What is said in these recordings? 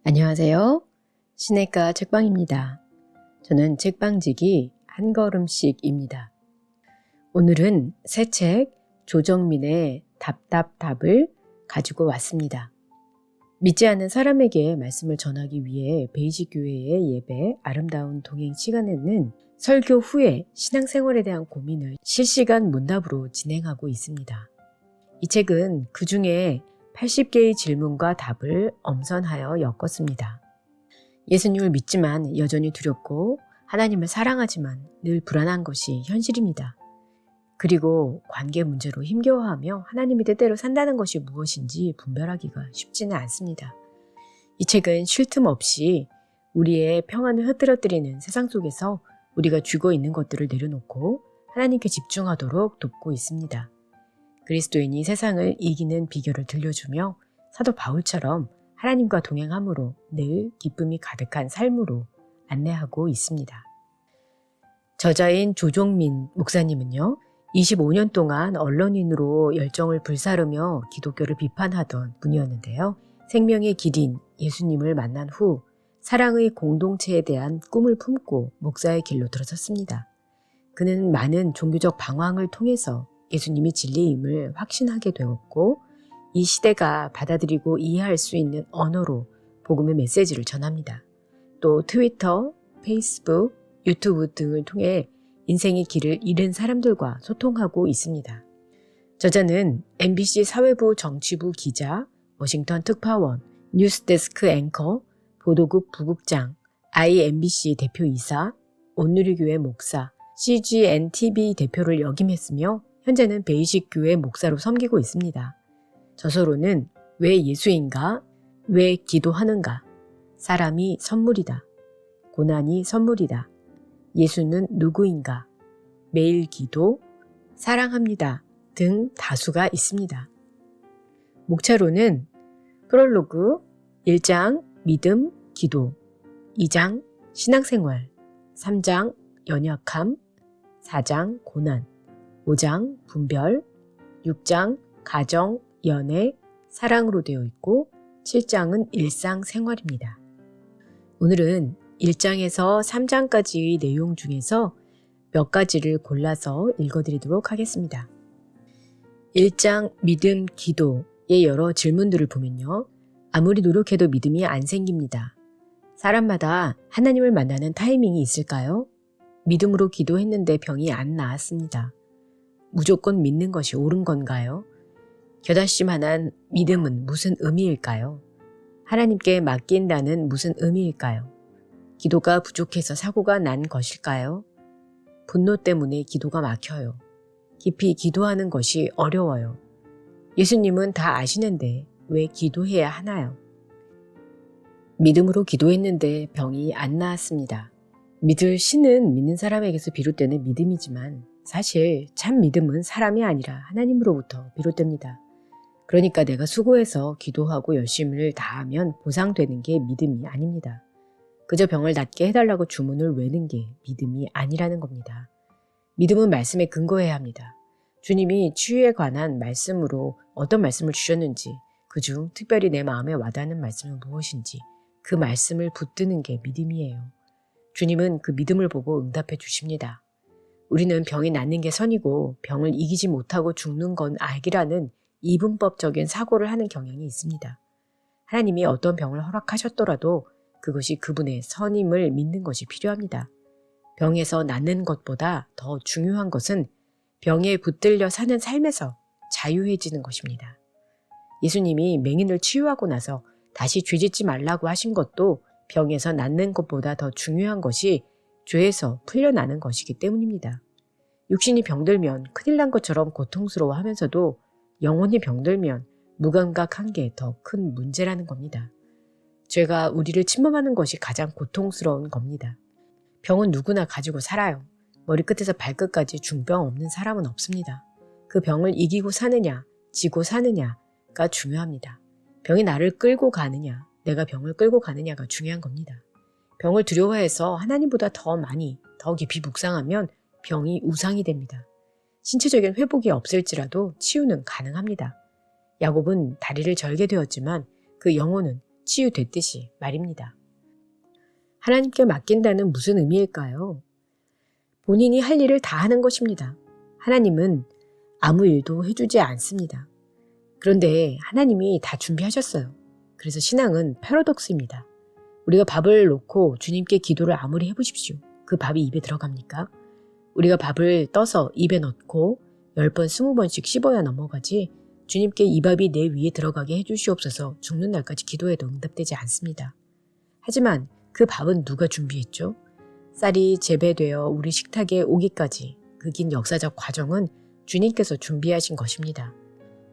안녕하세요. 시내가 책방입니다. 저는 책방지기 한 걸음씩입니다. 오늘은 새 책 조정민의 답답답을 가지고 왔습니다. 믿지 않는 사람에게 말씀을 전하기 위해 베이직 교회의 예배 아름다운 동행 시간에는 설교 후에 신앙생활에 대한 고민을 실시간 문답으로 진행하고 있습니다. 이 책은 그 중에 80개의 질문과 답을 엄선하여 엮었습니다. 예수님을 믿지만 여전히 두렵고 하나님을 사랑하지만 늘 불안한 것이 현실입니다. 그리고 관계 문제로 힘겨워하며 하나님이 뜻대로 산다는 것이 무엇인지 분별하기가 쉽지는 않습니다. 이 책은 쉴 틈 없이 우리의 평안을 흐트러뜨리는 세상 속에서 우리가 쥐고 있는 것들을 내려놓고 하나님께 집중하도록 돕고 있습니다. 그리스도인이 세상을 이기는 비결을 들려주며 사도 바울처럼 하나님과 동행함으로 늘 기쁨이 가득한 삶으로 안내하고 있습니다. 저자인 조정민 목사님은요, 25년 동안 언론인으로 열정을 불사르며 기독교를 비판하던 분이었는데요. 생명의 길인 예수님을 만난 후 사랑의 공동체에 대한 꿈을 품고 목사의 길로 들어섰습니다. 그는 많은 종교적 방황을 통해서 예수님이 진리임을 확신하게 되었고 이 시대가 받아들이고 이해할 수 있는 언어로 복음의 메시지를 전합니다. 또 트위터, 페이스북, 유튜브 등을 통해 인생의 길을 잃은 사람들과 소통하고 있습니다. 저자는 MBC 사회부 정치부 기자, 워싱턴 특파원, 뉴스데스크 앵커, 보도국 부국장, IMBC 대표이사, 온누리교회 목사, CGNTV 대표를 역임했으며 현재는 베이직 교회 목사로 섬기고 있습니다. 저서로는 왜 예수인가? 왜 기도하는가? 사람이 선물이다. 고난이 선물이다. 예수는 누구인가? 매일 기도, 사랑합니다. 등 다수가 있습니다. 목차로는 프롤로그 1장 믿음, 기도, 2장 신앙생활, 3장 연약함, 4장 고난, 5장 분별, 6장 가정, 연애, 사랑으로 되어 있고 7장은 일상생활입니다. 오늘은 1장에서 3장까지의 내용 중에서 몇 가지를 골라서 읽어드리도록 하겠습니다. 1장 믿음, 기도의 여러 질문들을 보면요. 아무리 노력해도 믿음이 안 생깁니다. 사람마다 하나님을 만나는 타이밍이 있을까요? 믿음으로 기도했는데 병이 안 나았습니다. 무조건 믿는 것이 옳은 건가요? 겨다씨만한 믿음은 무슨 의미일까요? 하나님께 맡긴다는 무슨 의미일까요? 기도가 부족해서 사고가 난 것일까요? 분노 때문에 기도가 막혀요. 깊이 기도하는 것이 어려워요. 예수님은 다 아시는데 왜 기도해야 하나요? 믿음으로 기도했는데 병이 안 나았습니다. 믿을 신은 믿는 사람에게서 비롯되는 믿음이지만 사실 참 믿음은 사람이 아니라 하나님으로부터 비롯됩니다. 그러니까 내가 수고해서 기도하고 열심을 다하면 보상되는 게 믿음이 아닙니다. 그저 병을 낫게 해달라고 주문을 외는 게 믿음이 아니라는 겁니다. 믿음은 말씀에 근거해야 합니다. 주님이 치유에 관한 말씀으로 어떤 말씀을 주셨는지, 그중 특별히 내 마음에 와닿는 말씀은 무엇인지 그 말씀을 붙드는 게 믿음이에요. 주님은 그 믿음을 보고 응답해 주십니다. 우리는 병이 낫는 게 선이고 병을 이기지 못하고 죽는 건 악이라는 이분법적인 사고를 하는 경향이 있습니다. 하나님이 어떤 병을 허락하셨더라도 그것이 그분의 선임을 믿는 것이 필요합니다. 병에서 낫는 것보다 더 중요한 것은 병에 붙들려 사는 삶에서 자유해지는 것입니다. 예수님이 맹인을 치유하고 나서 다시 죄짓지 말라고 하신 것도 병에서 낫는 것보다 더 중요한 것이 죄에서 풀려나는 것이기 때문입니다. 육신이 병들면 큰일 난 것처럼 고통스러워하면서도 영혼이 병들면 무감각한 게 더 큰 문제라는 겁니다. 죄가 우리를 침범하는 것이 가장 고통스러운 겁니다. 병은 누구나 가지고 살아요. 머리끝에서 발끝까지 중병 없는 사람은 없습니다. 그 병을 이기고 사느냐, 지고 사느냐가 중요합니다. 병이 나를 끌고 가느냐, 내가 병을 끌고 가느냐가 중요한 겁니다. 병을 두려워해서 하나님보다 더 많이, 더 깊이 묵상하면 병이 우상이 됩니다. 신체적인 회복이 없을지라도 치유는 가능합니다. 야곱은 다리를 절게 되었지만 그 영혼은 치유됐듯이 말입니다. 하나님께 맡긴다는 무슨 의미일까요? 본인이 할 일을 다 하는 것입니다. 하나님은 아무 일도 해주지 않습니다. 그런데 하나님이 다 준비하셨어요. 그래서 신앙은 패러독스입니다. 우리가 밥을 놓고 주님께 기도를 아무리 해보십시오. 그 밥이 입에 들어갑니까? 우리가 밥을 떠서 입에 넣고 10번, 20번씩 씹어야 넘어가지 주님께 이 밥이 내 위에 들어가게 해주시옵소서 죽는 날까지 기도해도 응답되지 않습니다. 하지만 그 밥은 누가 준비했죠? 쌀이 재배되어 우리 식탁에 오기까지 그 긴 역사적 과정은 주님께서 준비하신 것입니다.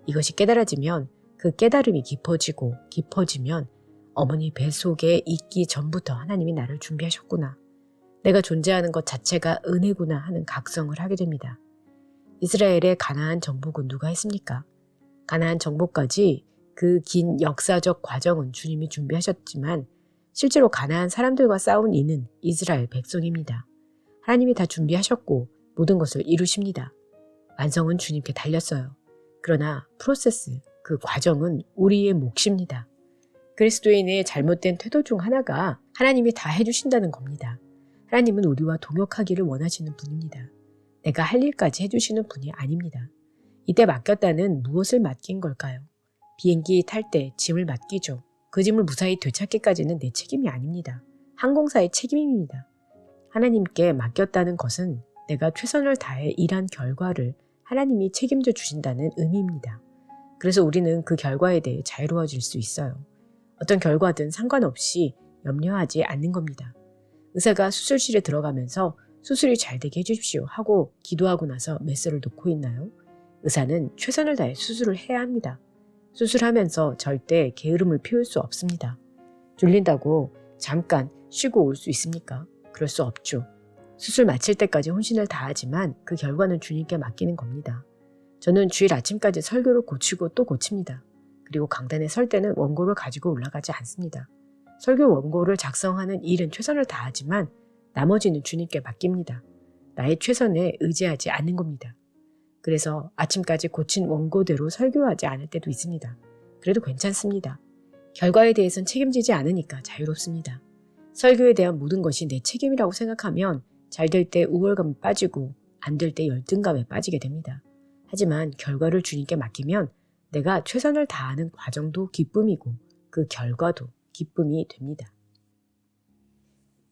이것이 깨달아지면 그 깨달음이 깊어지면 어머니 뱃속에 있기 전부터 하나님이 나를 준비하셨구나. 내가 존재하는 것 자체가 은혜구나 하는 각성을 하게 됩니다. 이스라엘의 가나안 정복은 누가 했습니까? 가나안 정복까지 그 긴 역사적 과정은 주님이 준비하셨지만 실제로 가나안 사람들과 싸운 이는 이스라엘 백성입니다. 하나님이 다 준비하셨고 모든 것을 이루십니다. 완성은 주님께 달렸어요. 그러나 프로세스, 그 과정은 우리의 몫입니다. 그리스도인의 잘못된 태도 중 하나가 하나님이 다 해주신다는 겁니다. 하나님은 우리와 동역하기를 원하시는 분입니다. 내가 할 일까지 해주시는 분이 아닙니다. 이때 맡겼다는 무엇을 맡긴 걸까요? 비행기 탈 때 짐을 맡기죠. 그 짐을 무사히 되찾기까지는 내 책임이 아닙니다. 항공사의 책임입니다. 하나님께 맡겼다는 것은 내가 최선을 다해 일한 결과를 하나님이 책임져 주신다는 의미입니다. 그래서 우리는 그 결과에 대해 자유로워질 수 있어요. 어떤 결과든 상관없이 염려하지 않는 겁니다. 의사가 수술실에 들어가면서 수술이 잘 되게 해주십시오 하고 기도하고 나서 메스를 놓고 있나요? 의사는 최선을 다해 수술을 해야 합니다. 수술하면서 절대 게으름을 피울 수 없습니다. 졸린다고 잠깐 쉬고 올 수 있습니까? 그럴 수 없죠. 수술 마칠 때까지 혼신을 다하지만 그 결과는 주님께 맡기는 겁니다. 저는 주일 아침까지 설교를 고치고 또 고칩니다. 그리고 강단에 설 때는 원고를 가지고 올라가지 않습니다. 설교 원고를 작성하는 일은 최선을 다하지만 나머지는 주님께 맡깁니다. 나의 최선에 의지하지 않는 겁니다. 그래서 아침까지 고친 원고대로 설교하지 않을 때도 있습니다. 그래도 괜찮습니다. 결과에 대해선 책임지지 않으니까 자유롭습니다. 설교에 대한 모든 것이 내 책임이라고 생각하면 잘 될 때 우월감에 빠지고 안 될 때 열등감에 빠지게 됩니다. 하지만 결과를 주님께 맡기면 내가 최선을 다하는 과정도 기쁨이고 그 결과도 기쁨이 됩니다.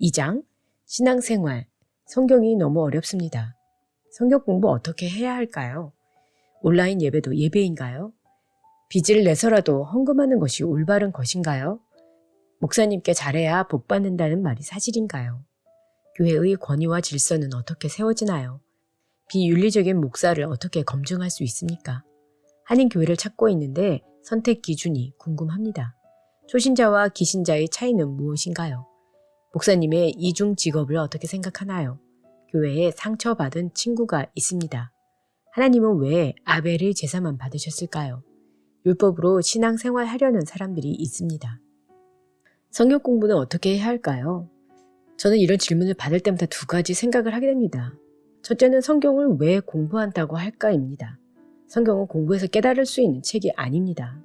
2장 신앙생활. 성경이 너무 어렵습니다. 성경 공부 어떻게 해야 할까요? 온라인 예배도 예배인가요? 빚을 내서라도 헌금하는 것이 올바른 것인가요? 목사님께 잘해야 복 받는다는 말이 사실인가요? 교회의 권위와 질서는 어떻게 세워지나요? 비윤리적인 목사를 어떻게 검증할 수 있습니까? 한인교회를 찾고 있는데 선택 기준이 궁금합니다. 초신자와 기신자의 차이는 무엇인가요? 목사님의 이중 직업을 어떻게 생각하나요? 교회에 상처받은 친구가 있습니다. 하나님은 왜 아벨의 제사만 받으셨을까요? 율법으로 신앙생활 하려는 사람들이 있습니다. 성경 공부는 어떻게 해야 할까요? 저는 이런 질문을 받을 때마다 두 가지 생각을 하게 됩니다. 첫째는 성경을 왜 공부한다고 할까입니다. 성경은 공부해서 깨달을 수 있는 책이 아닙니다.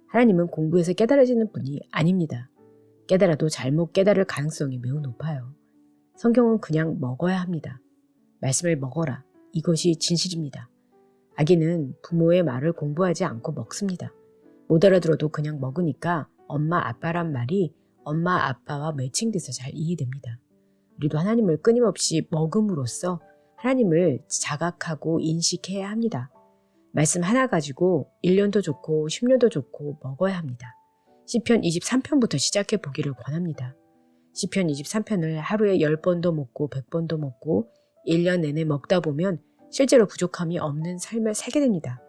하나님은 공부해서 깨달아지는 분이 아닙니다. 깨달아도 잘못 깨달을 가능성이 매우 높아요. 성경은 그냥 먹어야 합니다. 말씀을 먹어라. 이것이 진실입니다. 아기는 부모의 말을 공부하지 않고 먹습니다. 못 알아들어도 그냥 먹으니까 엄마 아빠란 말이 엄마 아빠와 매칭돼서 잘 이해됩니다. 우리도 하나님을 끊임없이 먹음으로써 하나님을 자각하고 인식해야 합니다. 말씀 하나 가지고 1년도 좋고 10년도 좋고 먹어야 합니다. 시편 23편부터 시작해 보기를 권합니다. 시편 23편을 하루에 10번도 먹고 100번도 먹고 1년 내내 먹다 보면 실제로 부족함이 없는 삶을 살게 됩니다.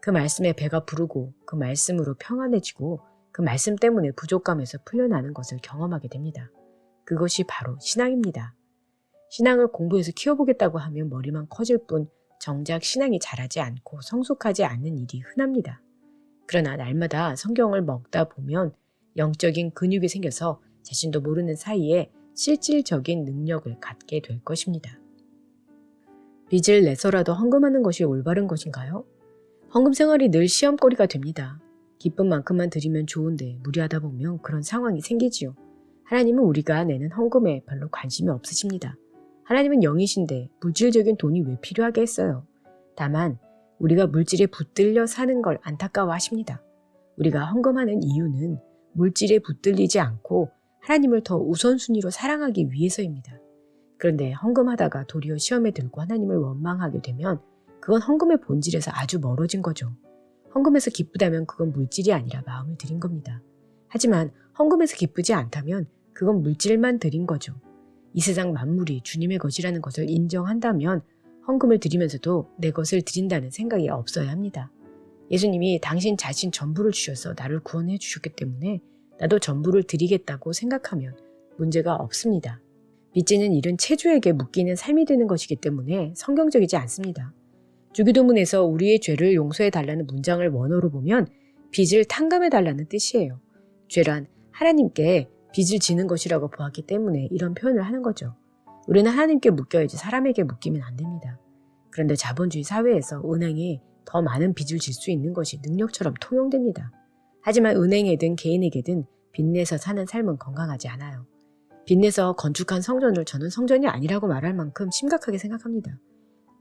그 말씀에 배가 부르고 그 말씀으로 평안해지고 그 말씀 때문에 부족감에서 풀려나는 것을 경험하게 됩니다. 그것이 바로 신앙입니다. 신앙을 공부해서 키워보겠다고 하면 머리만 커질 뿐 정작 신앙이 자라지 않고 성숙하지 않는 일이 흔합니다. 그러나 날마다 성경을 먹다 보면 영적인 근육이 생겨서 자신도 모르는 사이에 실질적인 능력을 갖게 될 것입니다. 빚을 내서라도 헌금하는 것이 올바른 것인가요? 헌금 생활이 늘 시험거리가 됩니다. 기쁜 만큼만 드리면 좋은데 무리하다 보면 그런 상황이 생기지요. 하나님은 우리가 내는 헌금에 별로 관심이 없으십니다. 하나님은 영이신데 물질적인 돈이 왜 필요하게 했어요. 다만 우리가 물질에 붙들려 사는 걸 안타까워하십니다. 우리가 헌금하는 이유는 물질에 붙들리지 않고 하나님을 더 우선순위로 사랑하기 위해서입니다. 그런데 헌금하다가 도리어 시험에 들고 하나님을 원망하게 되면 그건 헌금의 본질에서 아주 멀어진 거죠. 헌금에서 기쁘다면 그건 물질이 아니라 마음을 드린 겁니다. 하지만 헌금에서 기쁘지 않다면 그건 물질만 드린 거죠. 이 세상 만물이 주님의 것이라는 것을 인정한다면 헌금을 드리면서도 내 것을 드린다는 생각이 없어야 합니다. 예수님이 당신 자신 전부를 주셔서 나를 구원해 주셨기 때문에 나도 전부를 드리겠다고 생각하면 문제가 없습니다. 빚지는 일은 체주에게 묶이는 삶이 되는 것이기 때문에 성경적이지 않습니다. 주기도문에서 우리의 죄를 용서해 달라는 문장을 원어로 보면 빚을 탕감해 달라는 뜻이에요. 죄란 하나님께 빚을 지는 것이라고 보았기 때문에 이런 표현을 하는 거죠. 우리는 하나님께 묶여야지 사람에게 묶이면 안 됩니다. 그런데 자본주의 사회에서 은행에 더 많은 빚을 질 수 있는 것이 능력처럼 통용됩니다. 하지만 은행에든 개인에게든 빚내서 사는 삶은 건강하지 않아요. 빚내서 건축한 성전을 저는 성전이 아니라고 말할 만큼 심각하게 생각합니다.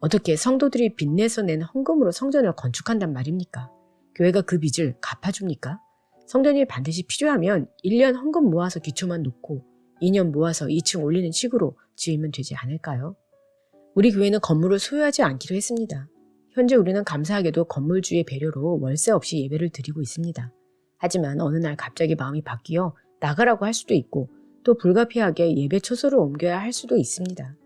어떻게 성도들이 빚내서 낸 헌금으로 성전을 건축한단 말입니까? 교회가 그 빚을 갚아줍니까? 성전이 반드시 필요하면 1년 헌금 모아서 기초만 놓고 2년 모아서 2층 올리는 식으로 지으면 되지 않을까요? 우리 교회는 건물을 소유하지 않기로 했습니다. 현재 우리는 감사하게도 건물주의 배려로 월세 없이 예배를 드리고 있습니다. 하지만 어느 날 갑자기 마음이 바뀌어 나가라고 할 수도 있고 또 불가피하게 예배 처소를 옮겨야 할 수도 있습니다.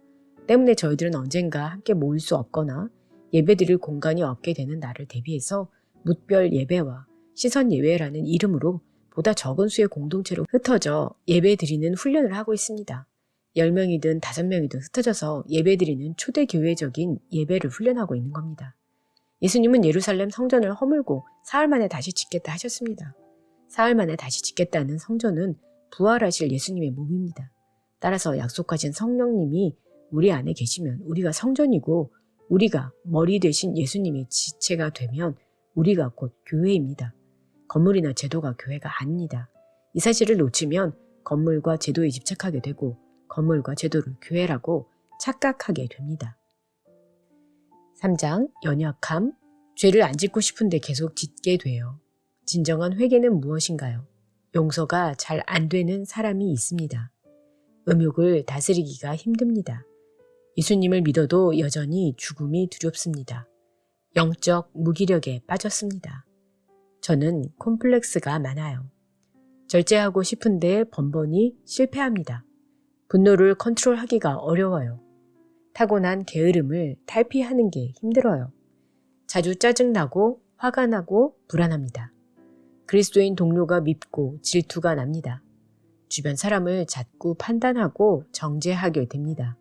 때문에 저희들은 언젠가 함께 모일 수 없거나 예배드릴 공간이 없게 되는 날을 대비해서 묵별 예배와 시선 예배라는 이름으로 보다 적은 수의 공동체로 흩어져 예배드리는 훈련을 하고 있습니다. 10명이든 5명이든 흩어져서 예배드리는 초대교회적인 예배를 훈련하고 있는 겁니다. 예수님은 예루살렘 성전을 허물고 사흘 만에 다시 짓겠다 하셨습니다. 사흘 만에 다시 짓겠다는 성전은 부활하실 예수님의 몸입니다. 따라서 약속하신 성령님이 우리 안에 계시면 우리가 성전이고 우리가 머리 되신 예수님의 지체가 되면 우리가 곧 교회입니다. 건물이나 제도가 교회가 아닙니다. 이 사실을 놓치면 건물과 제도에 집착하게 되고 건물과 제도를 교회라고 착각하게 됩니다. 3장 연약함, 죄를 안 짓고 싶은데 계속 짓게 돼요. 진정한 회개는 무엇인가요? 용서가 잘 안 되는 사람이 있습니다. 음욕을 다스리기가 힘듭니다. 예수님을 믿어도 여전히 죽음이 두렵습니다. 영적 무기력에 빠졌습니다. 저는 콤플렉스가 많아요. 절제하고 싶은데 번번이 실패합니다. 분노를 컨트롤하기가 어려워요. 타고난 게으름을 탈피하는 게 힘들어요. 자주 짜증나고 화가 나고 불안합니다. 그리스도인 동료가 밉고 질투가 납니다. 주변 사람을 자꾸 판단하고 정죄하게 됩니다.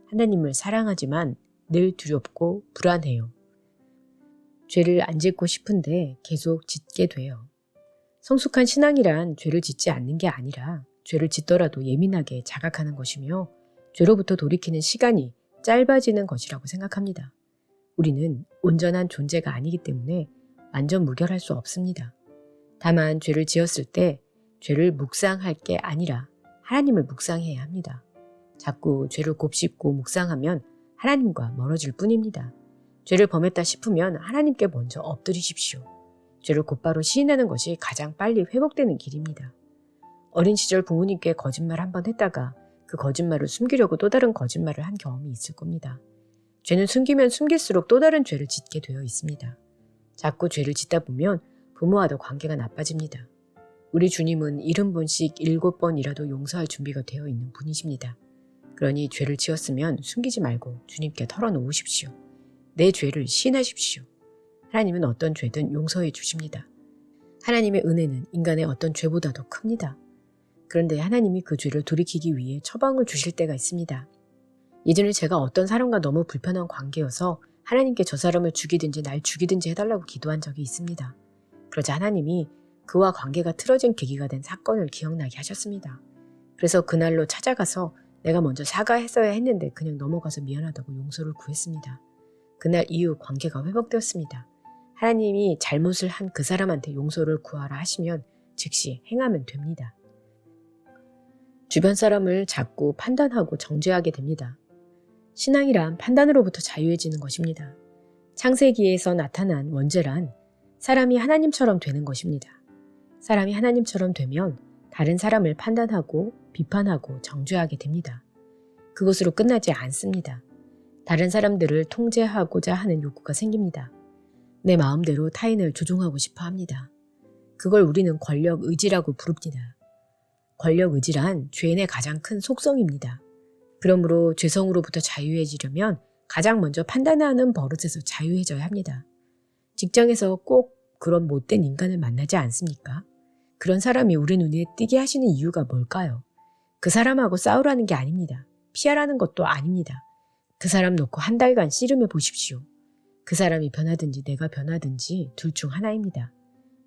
하나님을 사랑하지만 늘 두렵고 불안해요. 죄를 안 짓고 싶은데 계속 짓게 돼요. 성숙한 신앙이란 죄를 짓지 않는 게 아니라 죄를 짓더라도 예민하게 자각하는 것이며 죄로부터 돌이키는 시간이 짧아지는 것이라고 생각합니다. 우리는 온전한 존재가 아니기 때문에 완전 무결할 수 없습니다. 다만 죄를 지었을 때 죄를 묵상할 게 아니라 하나님을 묵상해야 합니다. 자꾸 죄를 곱씹고 묵상하면 하나님과 멀어질 뿐입니다. 죄를 범했다 싶으면 하나님께 먼저 엎드리십시오. 죄를 곧바로 시인하는 것이 가장 빨리 회복되는 길입니다. 어린 시절 부모님께 거짓말 한 번 했다가 그 거짓말을 숨기려고 또 다른 거짓말을 한 경험이 있을 겁니다. 죄는 숨기면 숨길수록 또 다른 죄를 짓게 되어 있습니다. 자꾸 죄를 짓다 보면 부모와도 관계가 나빠집니다. 우리 주님은 70번씩 7번이라도 용서할 준비가 되어 있는 분이십니다. 그러니 죄를 지었으면 숨기지 말고 주님께 털어놓으십시오. 내 죄를 시인하십시오. 하나님은 어떤 죄든 용서해 주십니다. 하나님의 은혜는 인간의 어떤 죄보다도 큽니다. 그런데 하나님이 그 죄를 돌이키기 위해 처방을 주실 때가 있습니다. 예전에 제가 어떤 사람과 너무 불편한 관계여서 하나님께 저 사람을 죽이든지 날 죽이든지 해달라고 기도한 적이 있습니다. 그러자 하나님이 그와 관계가 틀어진 계기가 된 사건을 기억나게 하셨습니다. 그래서 그날로 찾아가서 내가 먼저 사과했어야 했는데 그냥 넘어가서 미안하다고 용서를 구했습니다. 그날 이후 관계가 회복되었습니다. 하나님이 잘못을 한 그 사람한테 용서를 구하라 하시면 즉시 행하면 됩니다. 주변 사람을 자꾸 판단하고 정죄하게 됩니다. 신앙이란 판단으로부터 자유해지는 것입니다. 창세기에서 나타난 원죄란 사람이 하나님처럼 되는 것입니다. 사람이 하나님처럼 되면 다른 사람을 판단하고 비판하고 정죄하게 됩니다. 그것으로 끝나지 않습니다. 다른 사람들을 통제하고자 하는 욕구가 생깁니다. 내 마음대로 타인을 조종하고 싶어 합니다. 그걸 우리는 권력 의지라고 부릅니다. 권력 의지란 죄인의 가장 큰 속성입니다. 그러므로 죄성으로부터 자유해지려면 가장 먼저 판단하는 버릇에서 자유해져야 합니다. 직장에서 꼭 그런 못된 인간을 만나지 않습니까? 그런 사람이 우리 눈에 띄게 하시는 이유가 뭘까요? 그 사람하고 싸우라는 게 아닙니다. 피하라는 것도 아닙니다. 그 사람 놓고 한 달간 씨름해 보십시오. 그 사람이 변하든지 내가 변하든지 둘 중 하나입니다.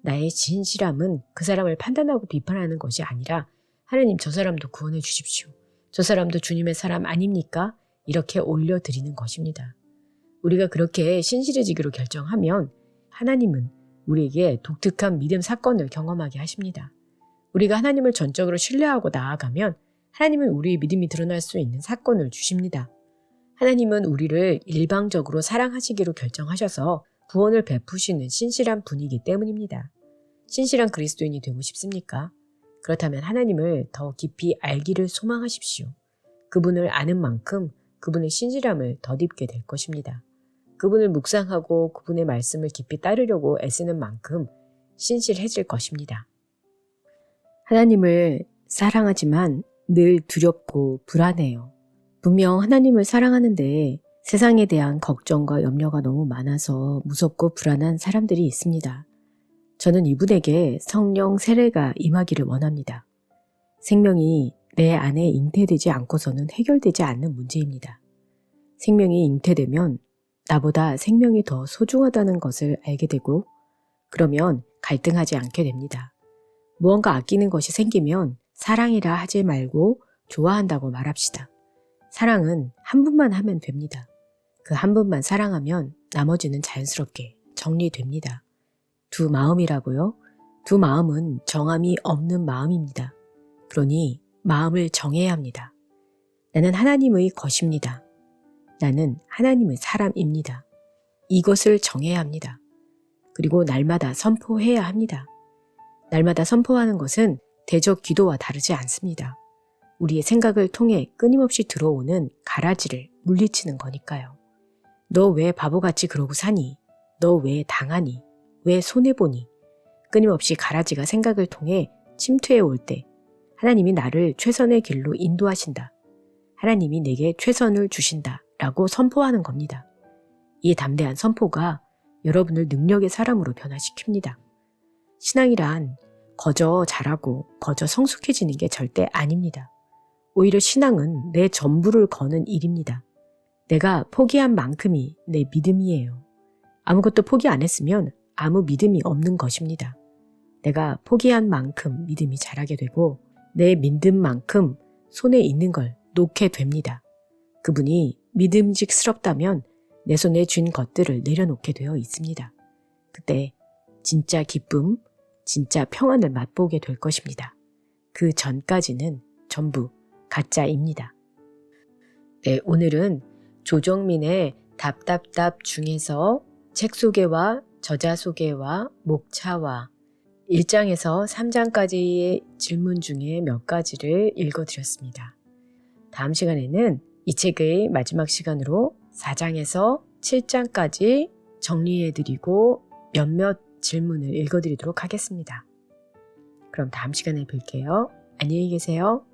나의 진실함은 그 사람을 판단하고 비판하는 것이 아니라 하나님 저 사람도 구원해 주십시오. 저 사람도 주님의 사람 아닙니까? 이렇게 올려드리는 것입니다. 우리가 그렇게 신실해지기로 결정하면 하나님은 우리에게 독특한 믿음 사건을 경험하게 하십니다. 우리가 하나님을 전적으로 신뢰하고 나아가면 하나님은 우리의 믿음이 드러날 수 있는 사건을 주십니다. 하나님은 우리를 일방적으로 사랑하시기로 결정하셔서 구원을 베푸시는 신실한 분이기 때문입니다. 신실한 그리스도인이 되고 싶습니까? 그렇다면 하나님을 더 깊이 알기를 소망하십시오. 그분을 아는 만큼 그분의 신실함을 덧입게 될 것입니다. 그분을 묵상하고 그분의 말씀을 깊이 따르려고 애쓰는 만큼 신실해질 것입니다. 하나님을 사랑하지만 늘 두렵고 불안해요. 분명 하나님을 사랑하는데 세상에 대한 걱정과 염려가 너무 많아서 무섭고 불안한 사람들이 있습니다. 저는 이분에게 성령 세례가 임하기를 원합니다. 생명이 내 안에 잉태되지 않고서는 해결되지 않는 문제입니다. 생명이 잉태되면 나보다 생명이 더 소중하다는 것을 알게 되고 그러면 갈등하지 않게 됩니다. 무언가 아끼는 것이 생기면 사랑이라 하지 말고 좋아한다고 말합시다. 사랑은 한 분만 하면 됩니다. 그 한 분만 사랑하면 나머지는 자연스럽게 정리됩니다. 두 마음이라고요? 두 마음은 정함이 없는 마음입니다. 그러니 마음을 정해야 합니다. 나는 하나님의 것입니다. 나는 하나님의 사람입니다. 이것을 정해야 합니다. 그리고 날마다 선포해야 합니다. 날마다 선포하는 것은 대적 기도와 다르지 않습니다. 우리의 생각을 통해 끊임없이 들어오는 가라지를 물리치는 거니까요. 너 왜 바보같이 그러고 사니? 너 왜 당하니? 왜 손해보니? 끊임없이 가라지가 생각을 통해 침투해 올 때 하나님이 나를 최선의 길로 인도하신다. 하나님이 내게 최선을 주신다. 라고 선포하는 겁니다. 이 담대한 선포가 여러분을 능력의 사람으로 변화시킵니다. 신앙이란 거저 잘하고 거저 성숙해지는 게 절대 아닙니다. 오히려 신앙은 내 전부를 거는 일입니다. 내가 포기한 만큼이 내 믿음이에요. 아무것도 포기 안 했으면 아무 믿음이 없는 것입니다. 내가 포기한 만큼 믿음이 자라게 되고 내 믿음만큼 손에 있는 걸 놓게 됩니다. 그분이 믿음직스럽다면 내 손에 쥔 것들을 내려놓게 되어 있습니다. 그때 진짜 기쁨, 진짜 평안을 맛보게 될 것입니다. 그 전까지는 전부 가짜입니다. 네, 오늘은 조정민의 답답답 중에서 책 소개와 저자 소개와 목차와 1장에서 3장까지의 질문 중에 몇 가지를 읽어드렸습니다. 다음 시간에는 이 책의 마지막 시간으로 4장에서 7장까지 정리해드리고 몇몇 질문을 읽어드리도록 하겠습니다. 그럼 다음 시간에 뵐게요. 안녕히 계세요.